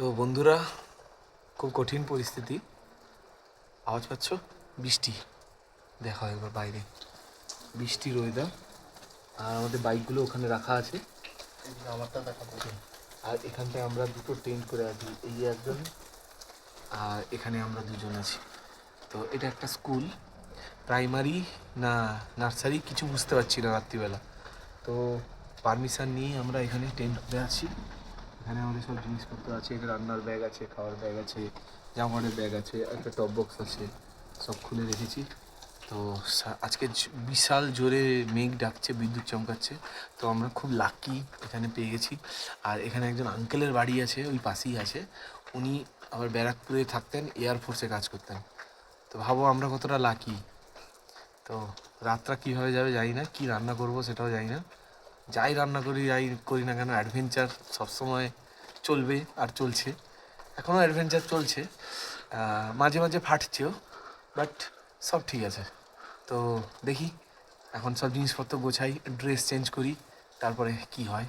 তো বন্ধুরা, খুব কঠিন পরিস্থিতি। আওয়াজ পাচ্ছ? বৃষ্টি। দেখা হয় একবার বাইরে, বৃষ্টির ওয়েদার। আর আমাদের বাইকগুলো ওখানে রাখা আছে, আমারটা দেখা পাচ্ছে। আর এখানটায় আমরা দুটো টেন্ট করে আছি, এই একজন আর এখানে আমরা দুজন আছি। তো এটা একটা স্কুল, প্রাইমারি না নার্সারি কিছু বুঝতে পারছি না রাত্রিবেলা। তো পারমিশন নিয়ে আমরা এখানে টেন্ট করে আছি। এখানে আমাদের সব জিনিসপত্র আছে, এখানে রান্নার ব্যাগ আছে, খাওয়ার ব্যাগ আছে, জামার ব্যাগ আছে, একটা টপ বক্স আছে, সব খুলে রেখেছি। তো আজকে বিশাল জোরে মেঘ ডাকছে, বিদ্যুৎ চমকাচ্ছে। তো আমরা খুব লাকি এখানে পেয়ে গেছি। আর এখানে একজন আঙ্কেলের বাড়ি আছে, ওই পাশেই আছে। উনি আবার ব্যারাকপুরে থাকতেন, এয়ারফোর্সে কাজ করতেন। তো ভাবো আমরা কতটা লাকি। তো রাতটা কীভাবে যাবে জানি না, কী রান্না করব সেটাও জানি না। যাই রান্না করি না কেন, অ্যাডভেঞ্চার সবসময় চলবে আর চলছে। এখনও অ্যাডভেঞ্চার চলছে, মাঝে মাঝে ফাটছেও, বাট সব ঠিক আছে। তো দেখি এখন সব জিনিসপত্র গোছাই, ড্রেস চেঞ্জ করি, তারপরে কি হয়।